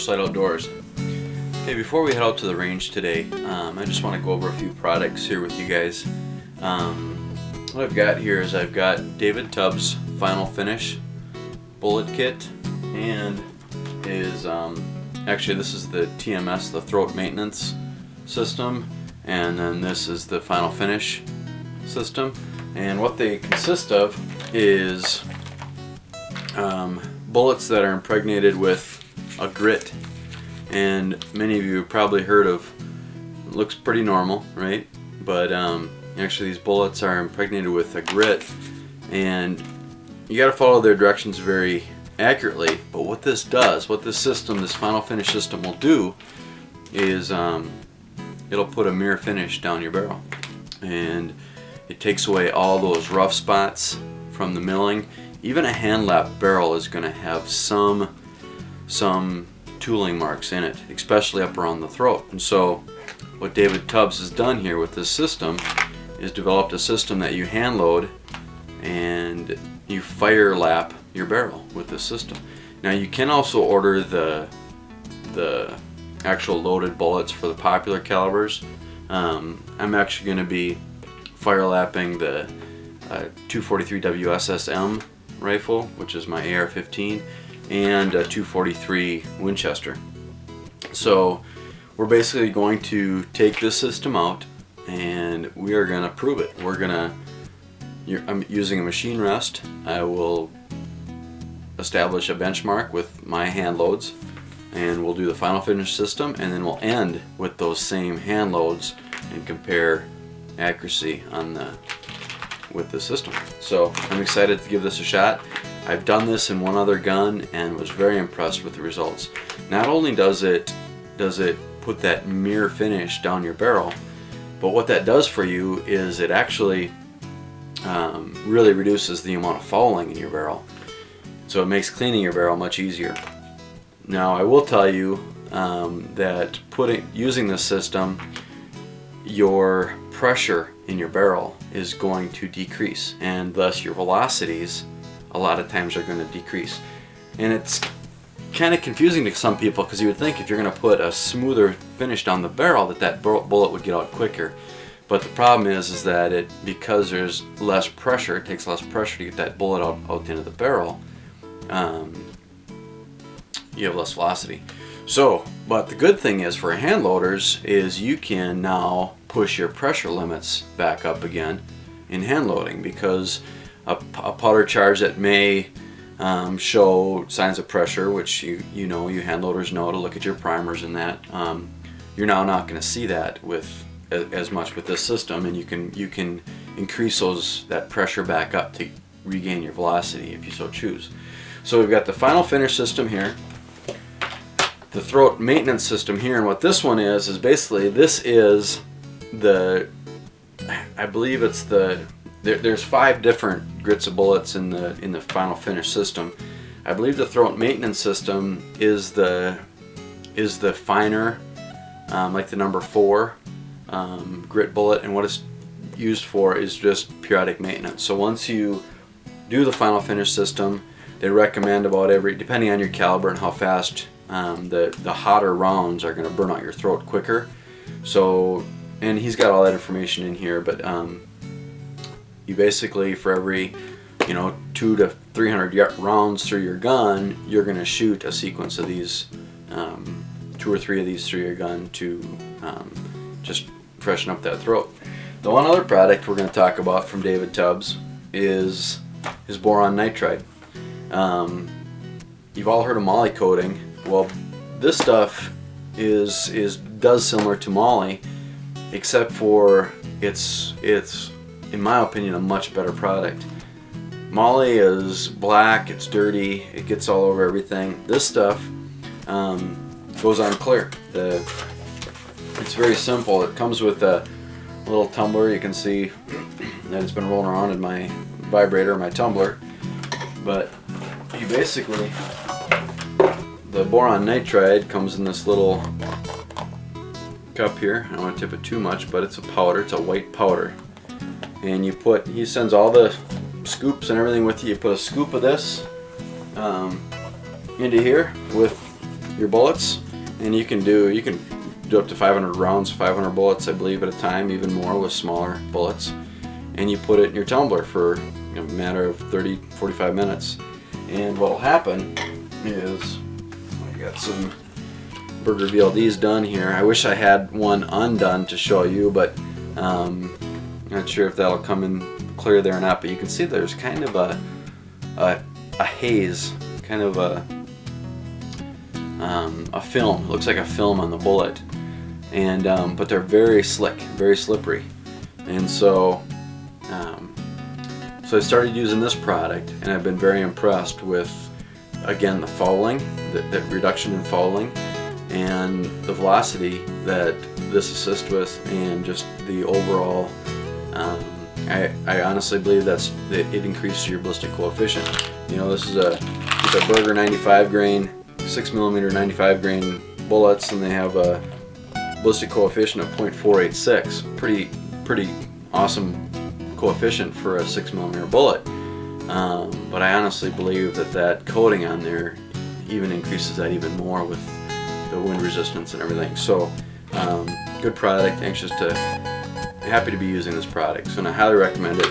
Riverside Outdoors. Okay, before we head out to the range today, I just want to go over a few products here with you guys. What I've got here is I've got David Tubbs Final Finish Bullet Kit, and his actually this is the TMS, the Throat Maintenance System, and then this is the Final Finish System. And what they consist of is bullets that are impregnated with a grit, and many of you have probably heard of, it looks pretty normal, right? But actually these bullets are impregnated with a grit, and you got to follow their directions very accurately. But what this does, what this system, this Final Finish system will do is it'll put a mirror finish down your barrel, and it takes away all those rough spots from the milling. Even a hand lap barrel is going to have some tooling marks in it, especially up around the throat. And so what David Tubbs has done here with this system is developed a system that you hand load and you fire lap your barrel with this system. Now you can also order the actual loaded bullets for the popular calibers. I'm actually going to be fire lapping the 243 WSSM rifle, which is my AR15, and a 243 Winchester. So we're basically going to take this system out and we are going to prove it. I'm using a machine rest. I will establish a benchmark with my hand loads, and we'll do the Final Finish system, and then we'll end with those same hand loads and compare accuracy with the system. So I'm excited to give this a shot. I've done this in one other gun and was very impressed with the results. Not only does it put that mirror finish down your barrel, but what that does for you is it actually really reduces the amount of fouling in your barrel. So it makes cleaning your barrel much easier. Now I will tell you that using this system, your pressure in your barrel is going to decrease, and thus your velocities a lot of times are going to decrease. And it's kind of confusing to some people, because you would think if you're going to put a smoother finish down the barrel that bullet would get out quicker. But the problem is that because there's less pressure, it takes less pressure to get that bullet out into the barrel, you have less velocity. So, but the good thing is for hand loaders is you can now push your pressure limits back up again in hand loading, because a powder charge that may show signs of pressure, which you hand loaders know to look at your primers and that, you're now not going to see that with as much with this system, and you can increase that pressure back up to regain your velocity if you so choose. So we've got the Final Finish system here, the Throat Maintenance system here, and what this one is basically, this is I believe it's there's 5 different grits of bullets in the Final Finish system. I believe the Throat Maintenance system is the finer, like the number 4 grit bullet, and what it's used for is just periodic maintenance. So once you do the Final Finish system, they recommend depending on your caliber and how fast the hotter rounds are going to burn out your throat quicker. So, and he's got all that information in here, but you basically, for every 200 to 300 rounds through your gun, you're going to shoot a sequence of these 2 or 3 of these through your gun to just freshen up that throat. The one other product we're going to talk about from David Tubbs is his boron nitride. You've all heard of moly coating. Well, this stuff does similar to moly, except for it's in my opinion a much better product. Moly is black, it's dirty, it gets all over everything. This stuff goes on clear. It's very simple. It comes with a little tumbler. You can see that it's been rolling around in my vibrator, my tumbler. But you basically, the boron nitride comes in this little cup here. I don't want to tip it too much, but it's a powder. It's a white powder. And he sends all the scoops and everything with you. You put a scoop of this into here with your bullets, and you can do up to 500 rounds, 500 bullets I believe at a time, even more with smaller bullets, and you put it in your tumbler for a matter of 30-45 minutes. And what will happen is, I got some burger VLDs done here. I wish I had one undone to show you, but not sure if that'll come in clear there or not. But you can see there's kind of a haze, kind of a film. It looks like a film on the bullet, and but they're very slick, very slippery, and so I started using this product, and I've been very impressed with, again, the fouling, the reduction in fouling, and the velocity that this assists with, and just the overall. I honestly believe that it increases your ballistic coefficient. You know, this is a Burger 95 grain, 6mm 95 grain bullets, and they have a ballistic coefficient of 0.486. Pretty awesome coefficient for a 6mm bullet. But I honestly believe that coating on there even increases that even more with the wind resistance and everything. So good product. Happy to be using this product, so I highly recommend it.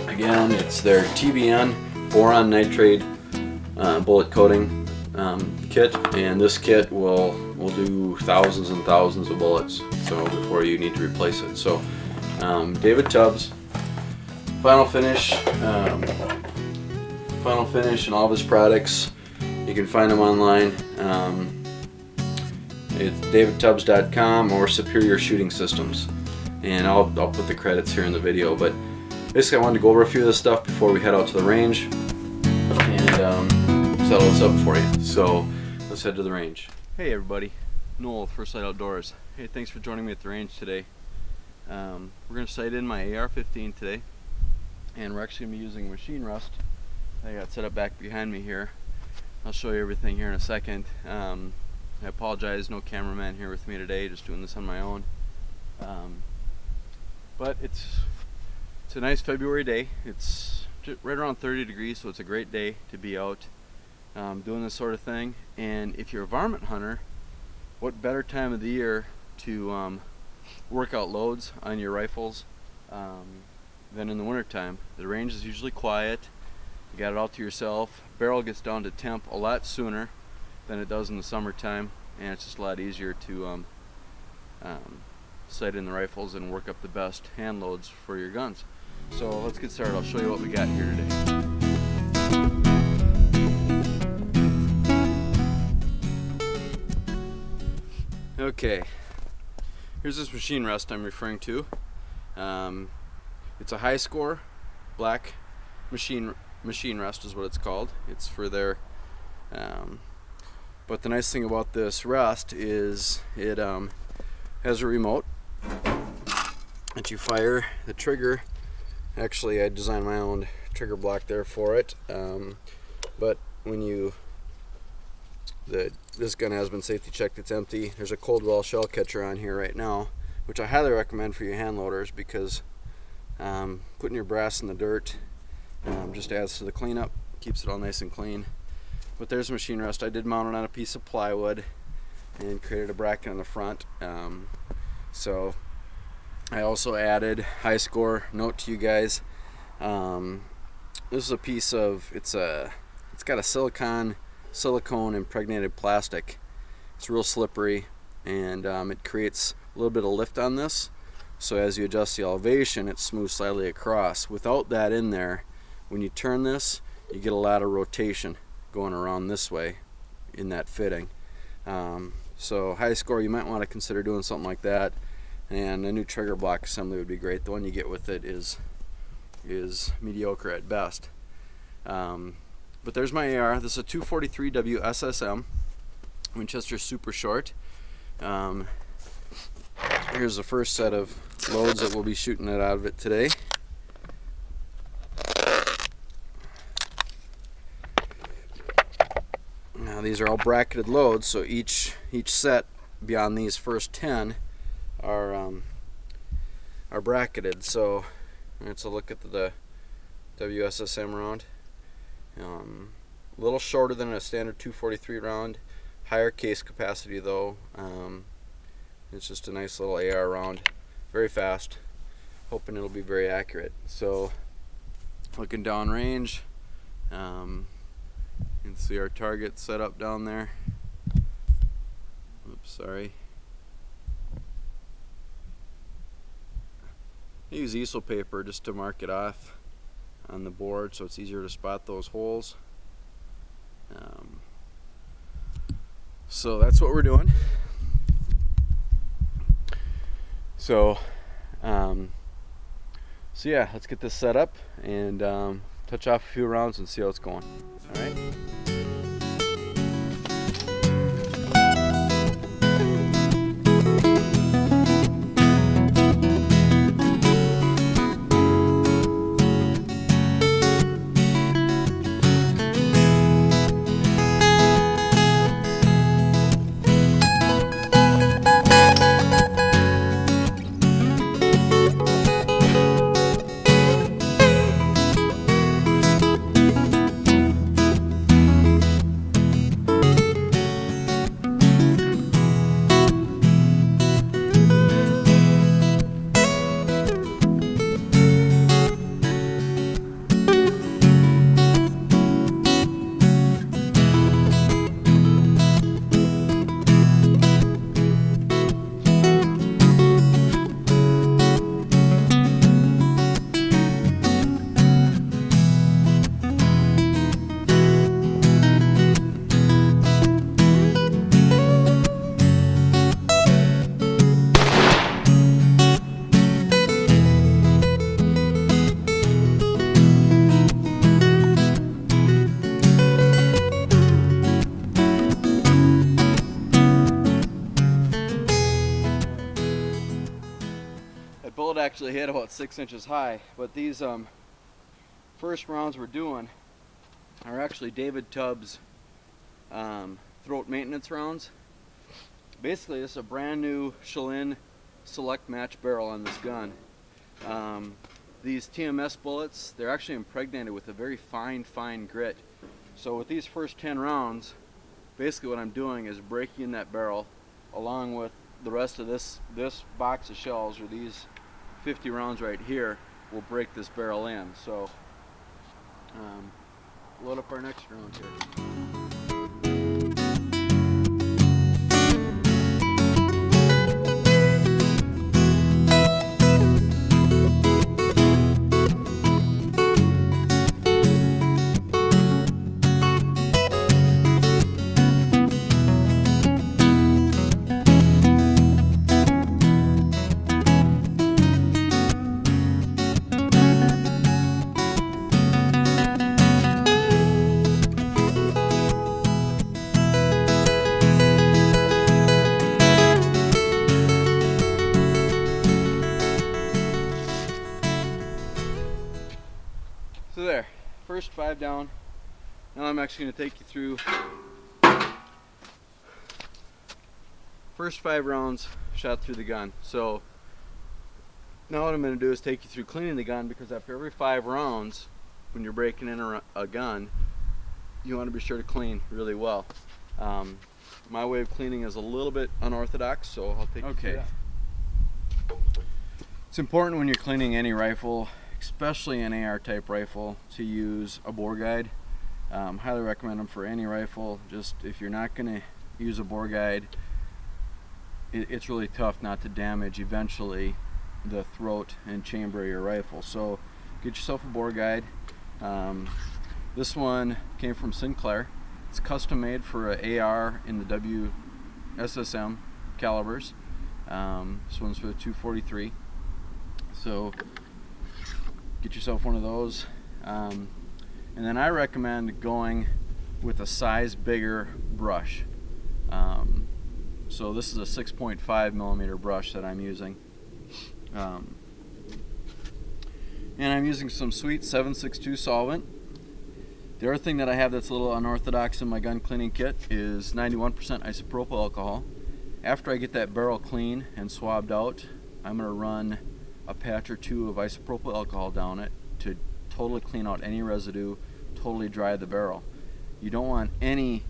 Again, it's their TBN boron nitrate bullet coating kit, and this kit will do thousands and thousands of bullets, so before you need to replace it. So David Tubbs, final finish and all of his products, you can find them online. It's davidtubbs.com or Superior Shooting Systems, and I'll put the credits here in the video. But basically, I wanted to go over a few of this stuff before we head out to the range and settle this up for you. So let's head to the range. Hey everybody, Noel, First Light Outdoors. Hey, thanks for joining me at the range today. We're going to sight in my AR15 today, and we're actually going to be using machine rust. I got set up back behind me here. I'll show you everything here in a second. I apologize, no cameraman here with me today, just doing this on my own. But it's a nice February day. It's right around 30 degrees, so it's a great day to be out doing this sort of thing. And if you're a varmint hunter, what better time of the year to work out loads on your rifles than in the wintertime? The range is usually quiet. You got it all to yourself. Barrel gets down to temp a lot sooner than it does in the summertime, and it's just a lot easier to sight in the rifles and work up the best hand loads for your guns. So let's get started. I'll show you what we got here today. Okay, here's this machine rust I'm referring to. It's a Hyskore Black Machine rust is what it's called. It's for their but the nice thing about this rust is it has a remote that you fire the trigger. Actually, I designed my own trigger block there for it, but when this gun has been safety checked, it's empty. There's a Coldwell shell catcher on here right now, which I highly recommend for your hand loaders, because putting your brass in the dirt just adds to the cleanup, keeps it all nice and clean. But there's the machine rust. I did mount it on a piece of plywood and created a bracket on the front. So I also added Hyskore. Note to you guys, this is a piece of, it's got a silicone impregnated plastic. It's real slippery, and it creates a little bit of lift on this, so as you adjust the elevation, it smooths slightly across. Without that in there, when you turn this, you get a lot of rotation going around this way in that fitting. So Hyskore, you might want to consider doing something like that, and a new trigger block assembly would be great. The one you get with it is mediocre at best. But there's my AR. This is a 243W SSM Winchester Super Short. Here's the first set of loads that we'll be shooting it out of it today. Now these are all bracketed loads, so each set beyond these first 10 are bracketed. So let's look at the WSSM round. A little shorter than a standard 243 round, higher case capacity though. It's just a nice little AR round, very fast. Hoping it'll be very accurate. So, looking down range, you can see our target set up down there. Oops, sorry. I use easel paper just to mark it off on the board so it's easier to spot those holes. So that's what we're doing. So yeah, let's get this set up and touch off a few rounds and see how it's going. All right. Bullet actually hit about 6 inches high, but these first rounds we're doing are actually David Tubbs throat maintenance rounds. Basically, this is a brand new Chalin select match barrel on this gun. These TMS bullets, they're actually impregnated with a very fine grit. So with these first 10 rounds, basically what I'm doing is breaking in that barrel along with the rest of this box of shells, or these 50 rounds right here, will break this barrel in. So load up our next round here. So there, first 5 down. Now I'm actually going to take you through first 5 rounds shot through the gun. So now what I'm going to do is take you through cleaning the gun, because after every 5 rounds, when you're breaking in a gun, you want to be sure to clean really well. My way of cleaning is a little bit unorthodox, so I'll take you through that. It's important when you're cleaning any rifle, especially an AR type rifle, to use a bore guide. Highly recommend them for any rifle. Just if you're not going to use a bore guide, it's really tough not to damage eventually the throat and chamber of your rifle. So get yourself a bore guide. This one came from Sinclair. It's custom made for an AR in the WSSM calibers. This one's for the 243. So get yourself one of those, and then I recommend going with a size bigger brush. So this is a 6.5 millimeter brush that I'm using, and I'm using some sweet 762 solvent. The other thing that I have that's a little unorthodox in my gun cleaning kit is 91% isopropyl alcohol. After I get that barrel clean and swabbed out, I'm going to run a patch or two of isopropyl alcohol down it to totally clean out any residue, totally dry the barrel. You don't want any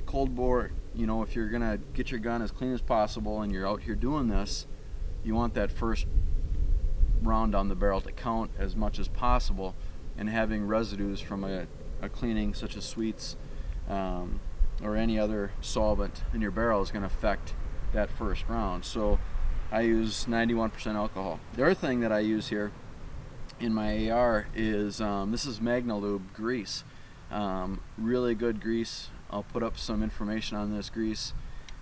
cold bore. You know, if you're gonna get your gun as clean as possible and you're out here doing this, you want that first round down the barrel to count as much as possible, and having residues from a cleaning such as sweets or any other solvent in your barrel is going to affect that first round. So I use 91% alcohol. The other thing that I use here in my AR is this is Magnalube grease. Really good grease. I'll put up some information on this grease,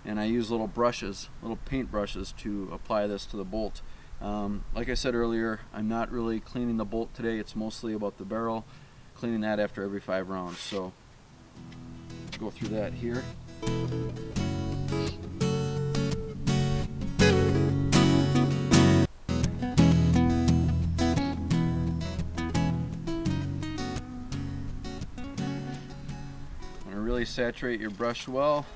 and I use little brushes, little paint brushes, to apply this to the bolt. Like I said earlier, I'm not really cleaning the bolt today. It's mostly about the barrel, cleaning that after every 5 rounds. So let's go through that here. Want to really saturate your brush well.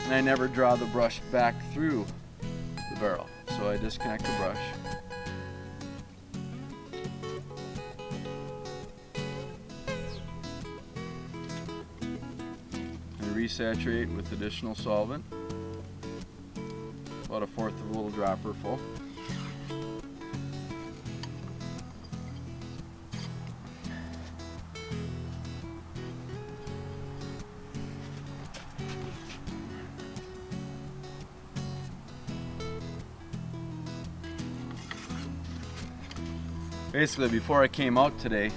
And I never draw the brush back through the barrel, so I disconnect the brush. And resaturate with additional solvent, about 1/4 of a little dropper full. Basically, before I came out today,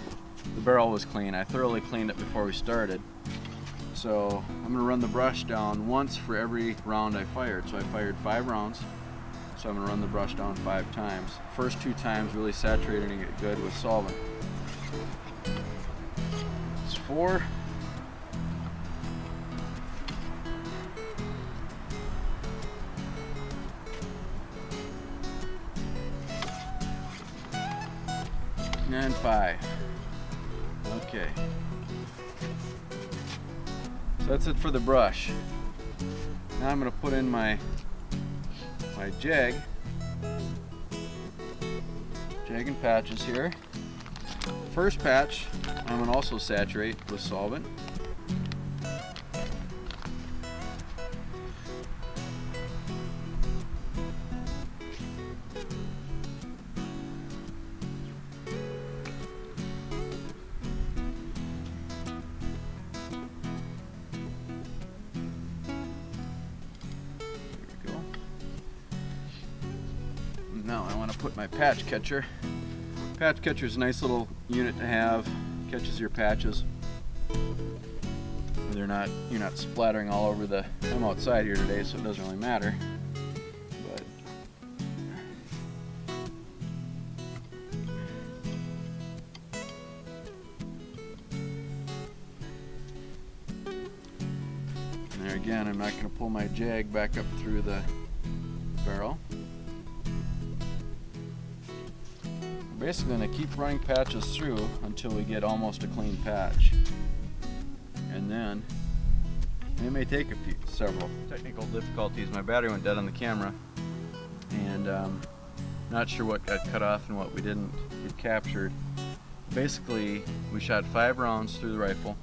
the barrel was clean. I thoroughly cleaned it before we started. So I'm going to run the brush down once for every round I fired. So I fired 5 rounds. So I'm going to run the brush down 5 times. First 2 times really saturating it good with solvent. It's 4. And 5. Okay. So that's it for the brush. Now I'm going to put in my jag and patches here. First patch I'm going to also saturate with solvent. Now I want to put my patch catcher. Patch catcher is a nice little unit to have. Catches your patches. You're not splattering all over the. I'm outside here today, so it doesn't really matter. But and there again, I'm not going to pull my jag back up through the barrel. Basically going to keep running patches through until we get almost a clean patch, and then it may take several. Technical difficulties. My battery went dead on the camera, and not sure what got cut off and what we didn't get captured. Basically, we shot 5 rounds through the rifle.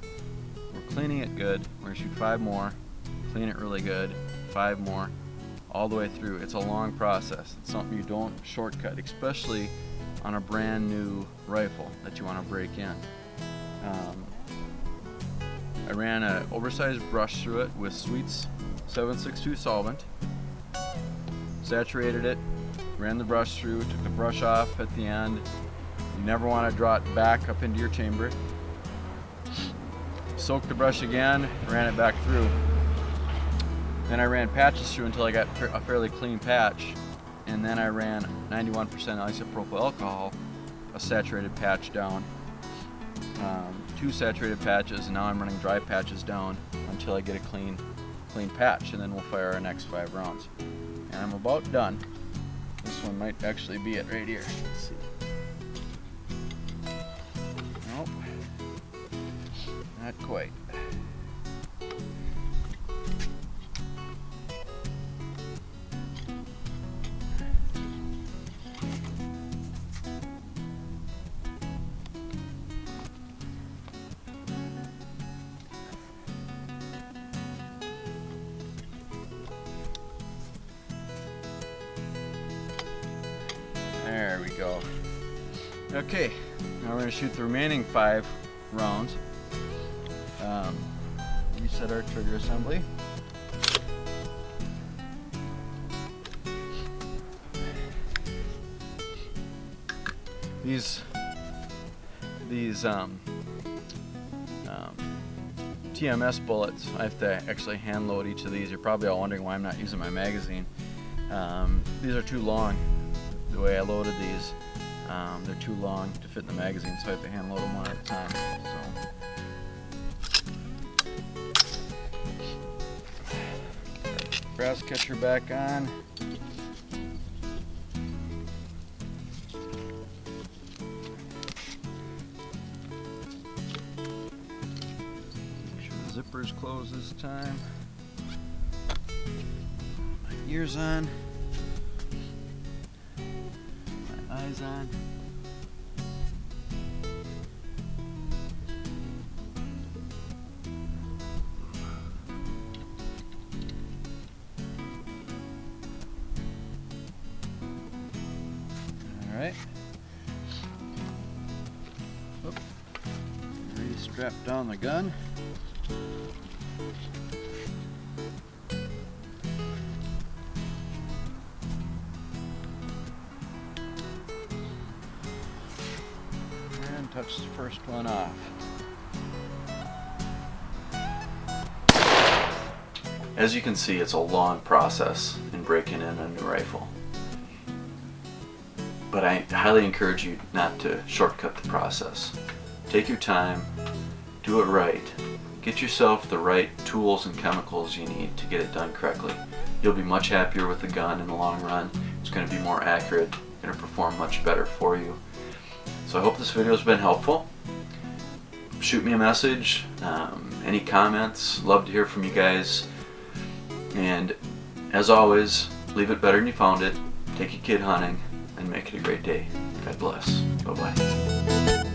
We're cleaning it good. We're going to shoot 5 more, clean it really good, 5 more, all the way through. It's a long process. It's something you don't shortcut, especially on a brand new rifle that you want to break in. I ran an oversized brush through it with Sweets 762 solvent, saturated it, ran the brush through, took the brush off at the end. You never want to draw it back up into your chamber. Soaked the brush again, ran it back through. Then I ran patches through until I got a fairly clean patch, and then I ran 91% isopropyl alcohol a saturated patch down, 2 saturated patches, and now I'm running dry patches down until I get a clean patch, and then we'll fire our next 5 rounds. And I'm about done. This one might actually be it right here. Let's see. Nope, not quite. There we go. Okay, now we're going to shoot the remaining 5 rounds. Reset our trigger assembly. These TMS bullets, I have to actually hand load each of these. You're probably all wondering why I'm not using my magazine. These are too long. The way I loaded these, they're too long to fit in the magazine, so I have to hand load them one at a time. So, brass catcher back on. Make sure the zipper's closed this time. My ears on. Eyes on. All right. Oop. Re-strap down the gun. Touch the first one off. As you can see, it's a long process in breaking in a new rifle. But I highly encourage you not to shortcut the process. Take your time, do it right, get yourself the right tools and chemicals you need to get it done correctly. You'll be much happier with the gun in the long run. It's going to be more accurate, going to perform much better for you. So I hope this video has been helpful. Shoot me a message, any comments, love to hear from you guys. And as always, leave it better than you found it, take your kid hunting, and make it a great day. God bless. Bye-bye.